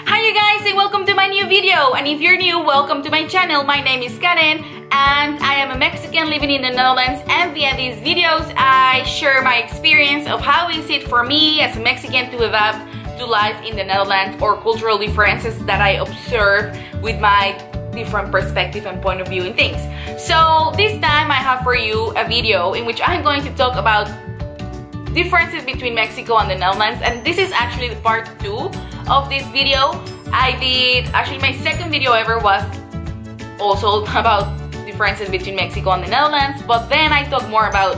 Hi you guys and welcome to my new video, and if you're new, welcome to my channel. My name is Karen and I am a Mexican living in the Netherlands, and via these videos I share my experience of how is it for me as a Mexican to adapt to life in the Netherlands, or cultural differences that I observe with my different perspective and point of view in things. So this time I have for you a video in which I'm going to talk about differences between Mexico and the Netherlands, and this is actually the part 2 of this video. Actually my second video ever was also about differences between Mexico and the Netherlands, but then I talk more about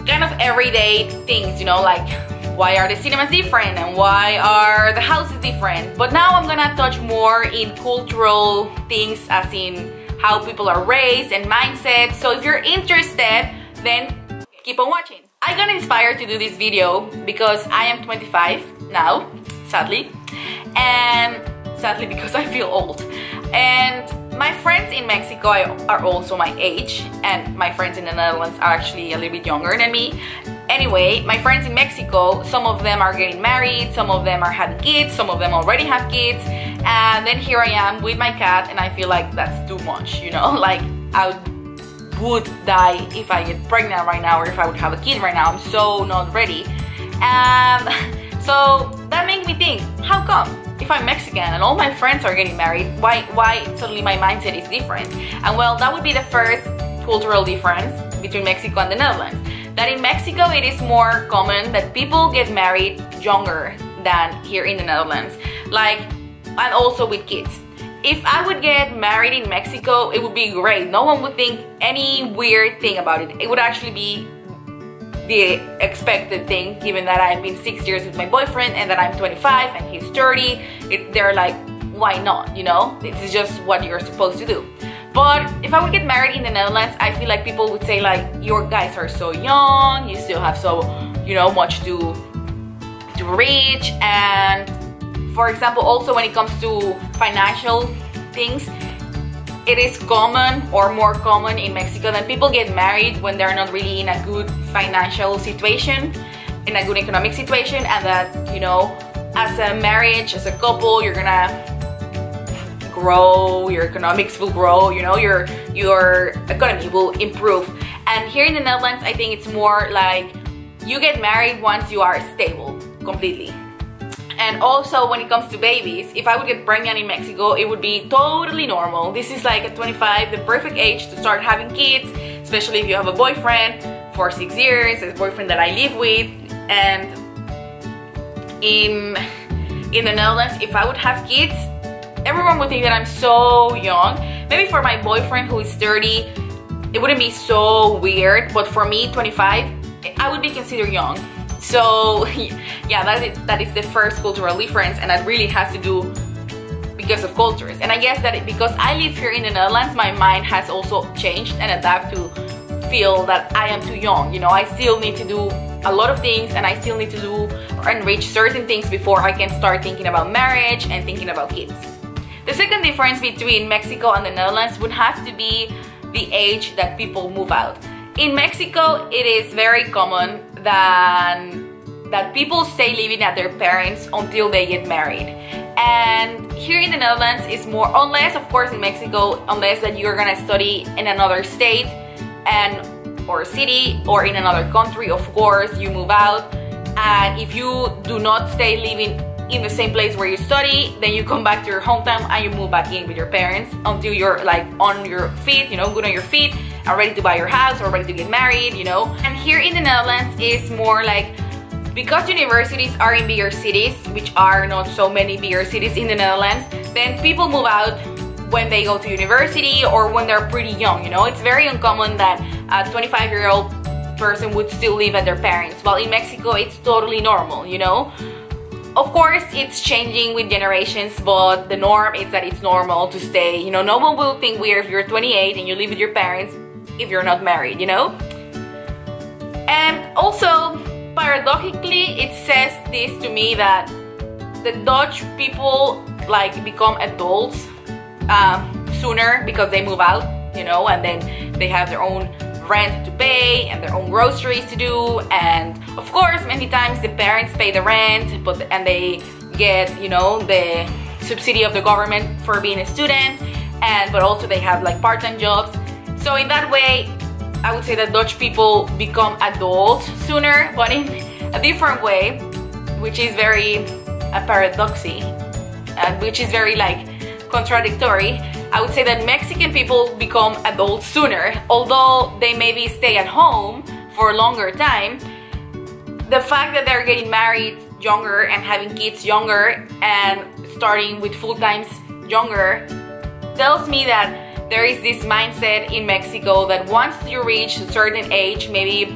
kind of everyday things, you know, like why are the cinemas different and why are the houses different. But now I'm gonna touch more in cultural things, as in how people are raised and mindset. So if you're interested, then keep on watching. I got inspired to do this video because I am 25 now, sadly, and sadly because I feel old. And my friends in Mexico are also my age, and my friends in the Netherlands are actually a little bit younger than me. Anyway, my friends in Mexico, some of them are getting married, some of them are having kids, some of them already have kids, and then here I am with my cat, and I feel like that's too much, you know, like I would die if I get pregnant right now, or if I would have a kid right now. I'm so not ready. And so that made me think, how come if I'm Mexican and all my friends are getting married, why suddenly my mindset is different? And well, that would be the first cultural difference between Mexico and the Netherlands. That in Mexico it is more common that people get married younger than here in the Netherlands, like, and also with kids. If I would get married in Mexico, it would be great. No one would think any weird thing about it. It would actually be the expected thing, given that I've been 6 years with my boyfriend and that I'm 25 and he's 30. They're like, why not, you know? This is just what you're supposed to do. But if I would get married in the Netherlands, I feel like people would say like, your guys are so young, you still have so, you know, much to reach. And for example, also when it comes to financial things, it is common or more common in Mexico that people get married when they're not really in a good financial situation, in a good economic situation, and that, you know, as a marriage, as a couple, you're gonna grow, your economics will grow, you know, your economy will improve. And here in the Netherlands, I think it's more like you get married once you are stable completely. And also when it comes to babies, if I would get pregnant in Mexico, it would be totally normal. This is like at 25, the perfect age to start having kids, especially if you have a boyfriend for 6 years, a boyfriend that I live with. And in the Netherlands, if I would have kids, everyone would think that I'm so young. Maybe for my boyfriend who is 30, it wouldn't be so weird, but for me, 25, I would be considered young. So yeah, that is the first cultural difference, and that really has to do because of cultures. And I guess that because I live here in the Netherlands, my mind has also changed and adapted to feel that I am too young. You know, I still need to do a lot of things, and I still need to do and reach certain things before I can start thinking about marriage and thinking about kids. The second difference between Mexico and the Netherlands would have to be the age that people move out. In Mexico, it is very common that people stay living at their parents until they get married. And here in the Netherlands is more, unless of course in Mexico, unless that you're gonna study in another state or city or in another country, of course you move out. And if you do not stay living in the same place where you study, then you come back to your hometown and you move back in with your parents until you're like on your feet, you know, good on your feet, and ready to buy your house or ready to get married, you know. And here in the Netherlands it's more like, because universities are in bigger cities, which are not so many bigger cities in the Netherlands, then people move out when they go to university or when they're pretty young, you know. It's very uncommon that a 25-year-old person would still live at their parents, while in Mexico it's totally normal, you know. Of course, it's changing with generations, but the norm is that it's normal to stay. You know, no one will think weird if you're 28 and you live with your parents if you're not married, you know? And also, paradoxically, it says this to me that the Dutch people like become adults sooner because they move out, you know, and then they have their own rent to pay and their own groceries to do, and of course many times the parents pay the rent, and they get, you know, the subsidy of the government for being a student, but also they have like part-time jobs. So in that way, I would say that Dutch people become adults sooner, but in a different way, which is very paradoxy, and which is very like contradictory. I would say that Mexican people become adults sooner, although they maybe stay at home for a longer time. The fact that they're getting married younger and having kids younger and starting with full-times younger tells me that there is this mindset in Mexico that once you reach a certain age, maybe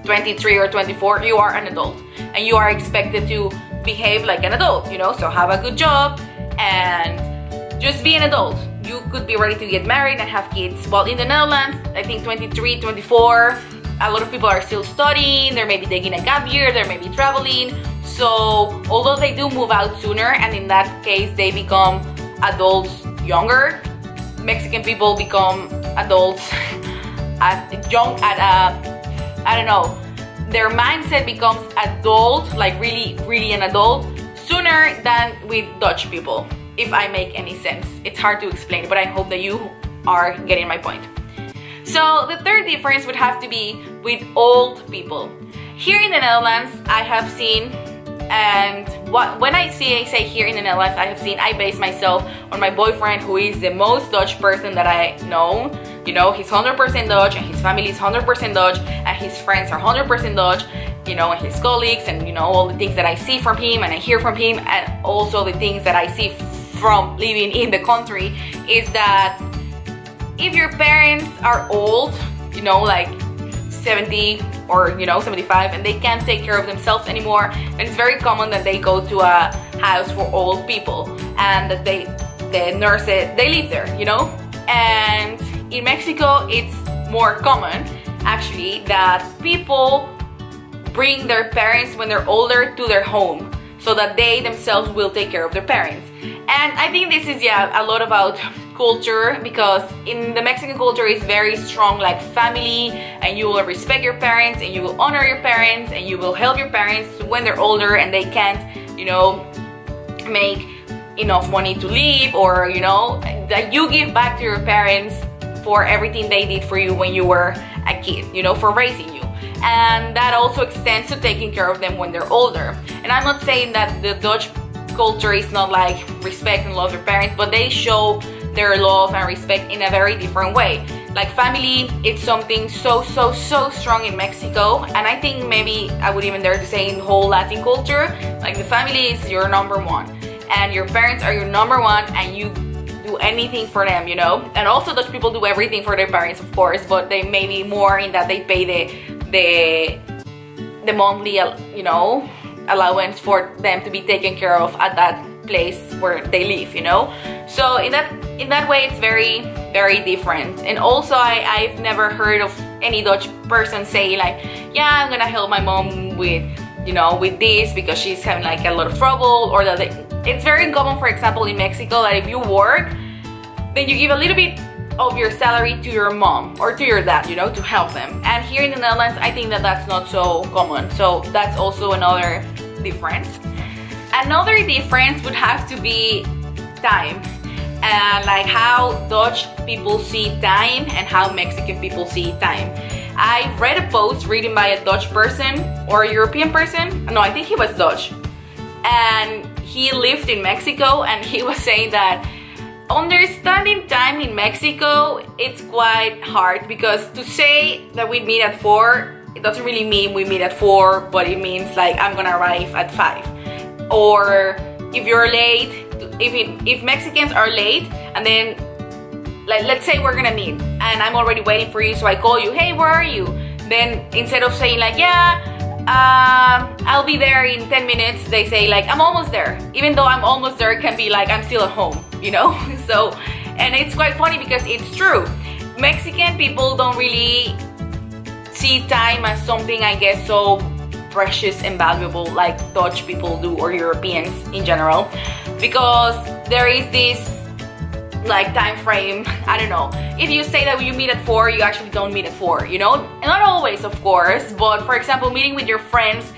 23 or 24, you are an adult and you are expected to behave like an adult, you know, so have a good job and just be an adult. You could be ready to get married and have kids. While in the Netherlands, I think 23, 24, a lot of people are still studying, they're maybe taking a gap year, they're maybe traveling. So although they do move out sooner, and in that case they become adults younger, Mexican people become adults I don't know, their mindset becomes adult, like really an adult, sooner than with Dutch people, if I make any sense. It's hard to explain, but I hope that you are getting my point. So the third difference would have to be with old people. Here in the Netherlands, I have seen, and when I say here in the Netherlands, I base myself on my boyfriend, who is the most Dutch person that I know. You know, he's 100% Dutch, and his family is 100% Dutch, and his friends are 100% Dutch, you know, and his colleagues, and you know, all the things that I see from him and I hear from him, and also the things that I see from living in the country, is that if your parents are old, you know, like 70 or, you know, 75, and they can't take care of themselves anymore, and it's very common that they go to a house for old people, and that the nurses, they live there, you know. And in Mexico, it's more common, actually, that people bring their parents when they're older to their home, so that they themselves will take care of their parents. And I think this is, yeah, a lot about culture, because in the Mexican culture is very strong, like family, and you will respect your parents, and you will honor your parents, and you will help your parents when they're older and they can't, you know, make enough money to live, or, you know, that you give back to your parents for everything they did for you when you were a kid, you know, for raising you. And that also extends to taking care of them when they're older. And I'm not saying that the Dutch culture is not like respect and love their parents, but they show their love and respect in a very different way. Like family, it's something so strong in Mexico, and I think maybe I would even dare to say in the whole Latin culture, like the family is your number one, and your parents are your number one, and you do anything for them, you know. And also Dutch people do everything for their parents, of course, but they may be more in that they pay the monthly, you know, allowance for them to be taken care of at that place where they live, you know. So in that way, it's very different. And also I've never heard of any Dutch person say like, yeah, I'm gonna help my mom with, you know, with this because she's having like a lot of trouble, or that it's very common, for example, in Mexico, that if you work, then you give a little bit of your salary to your mom or to your dad, you know, to help them. And here in the Netherlands, I think that that's not so common. So that's also another difference. Another difference would have to be time, and like how Dutch people see time and how Mexican people see time. I read a post written by a Dutch person or a European person. No, I think he was Dutch, and he lived in Mexico, and he was saying that understanding time in Mexico, it's quite hard, because to say that we meet at 4, it doesn't really mean we meet at 4, but it means like I'm gonna arrive at 5. Or if you're late, if Mexicans are late, and then like let's say we're gonna meet and I'm already waiting for you, so I call you, hey, where are you? Then instead of saying like, yeah, I'll be there in 10 minutes, they say like, I'm almost there. Even though I'm almost there, it can be like I'm still at home, you know. So, and it's quite funny because it's true. Mexican people don't really see time as something, I guess, so precious and valuable like Dutch people do, or Europeans in general, because there is this like time frame. I don't know, if you say that you meet at 4, you actually don't meet at 4, you know. And not always, of course, but for example, meeting with your friends,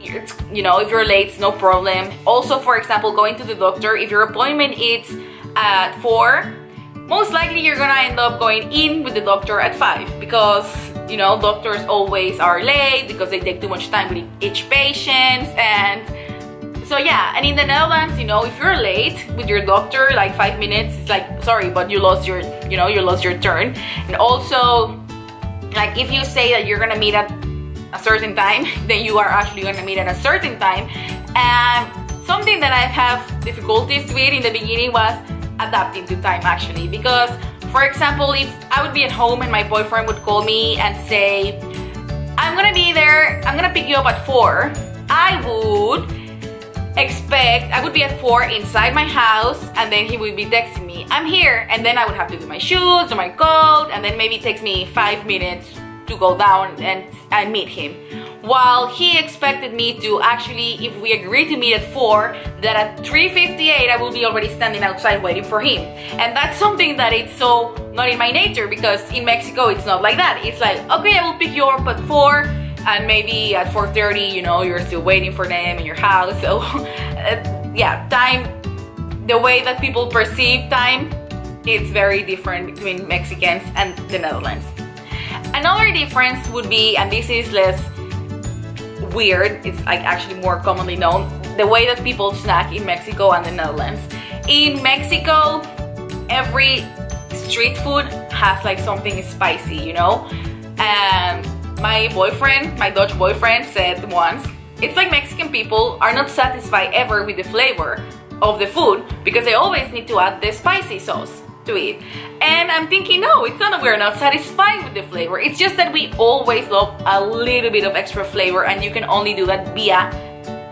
it's, you know, if you're late, it's no problem. Also, for example, going to the doctor, if your appointment is at 4, most likely you're gonna end up going in with the doctor at 5 because, you know, doctors always are late because they take too much time with each patient. And so yeah, and in the Netherlands, you know, if you're late with your doctor, like 5 minutes, it's like, sorry, but you lost your, you know, you lost your turn. And also, like, if you say that you're gonna meet at a certain time, then you are actually gonna meet at a certain time. And something that I have difficulties with in the beginning was adapting to time, actually, because, for example, if I would be at home and my boyfriend would call me and say, I'm gonna be there, I'm gonna pick you up at 4, I would be at 4 inside my house, and then he would be texting me, I'm here, and then I would have to do my shoes, do my coat, and then maybe it takes me 5 minutes to go down and meet him. While he expected me to actually, if we agree to meet at 4, that at 3:58 I will be already standing outside waiting for him. And that's something that it's so not in my nature, because in Mexico it's not like that. It's like, okay, I will pick you up at 4, and maybe at 4:30, you know, you're still waiting for them in your house. So yeah, time, the way that people perceive time, it's very different between Mexicans and the Netherlands. Another difference would be, and this is less weird, it's like actually more commonly known, the way that people snack in Mexico and the Netherlands. In Mexico, every street food has like something spicy, you know? And my Dutch boyfriend said once, it's like Mexican people are not satisfied ever with the flavor of the food because they always need to add the spicy sauce to it. And I'm thinking, no, it's not that we're not satisfied with the flavor, it's just that we always love a little bit of extra flavor, and you can only do that via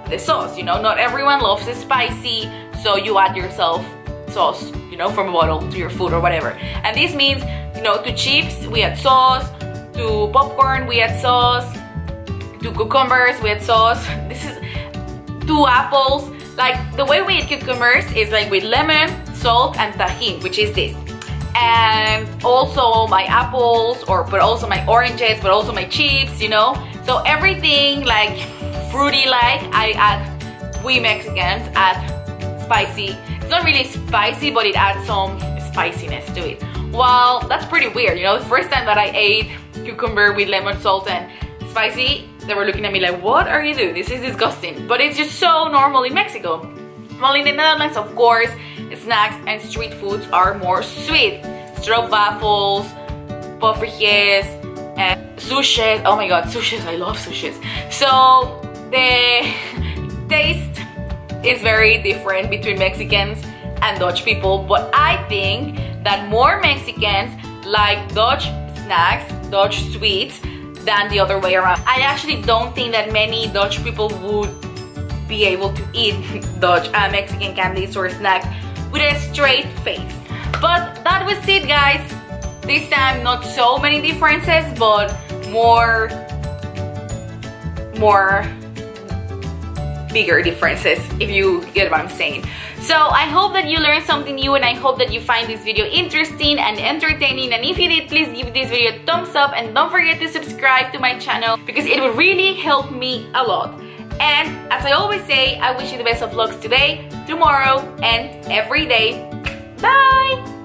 the sauce, you know? Not everyone loves it spicy, so you add yourself sauce, you know, from a bottle to your food or whatever. And this means, you know, to chips we add sauce, to popcorn we add sauce, to cucumbers we add sauce, this is to apples. Like, the way we eat cucumbers is like with lemon, salt, and tajin, which is this. And also my apples, but also my oranges, but also my chips, you know? So everything like fruity like, we Mexicans add spicy. It's not really spicy, but it adds some spiciness to it. Well, that's pretty weird, you know? The first time that I ate cucumber with lemon, salt, and spicy, they were looking at me like, what are you doing? This is disgusting. But it's just so normal in Mexico. Well, in the Netherlands, of course, snacks and street foods are more sweet. Stroopwafels, poffertjes, and sushi. Oh my god, sushis, I love sushis. So the taste is very different between Mexicans and Dutch people, but I think that more Mexicans like Dutch snacks, Dutch sweets, than the other way around. I actually don't think that many Dutch people would be able to eat Mexican candies or snacks with a straight face. But that was it, guys. This time not so many differences, but more bigger differences, if you get what I'm saying. So I hope that you learned something new, and I hope that you find this video interesting and entertaining. And if you did, please give this video a thumbs up, and don't forget to subscribe to my channel because it would really help me a lot. And as I always say, I wish you the best of luck today, tomorrow, and every day. Bye!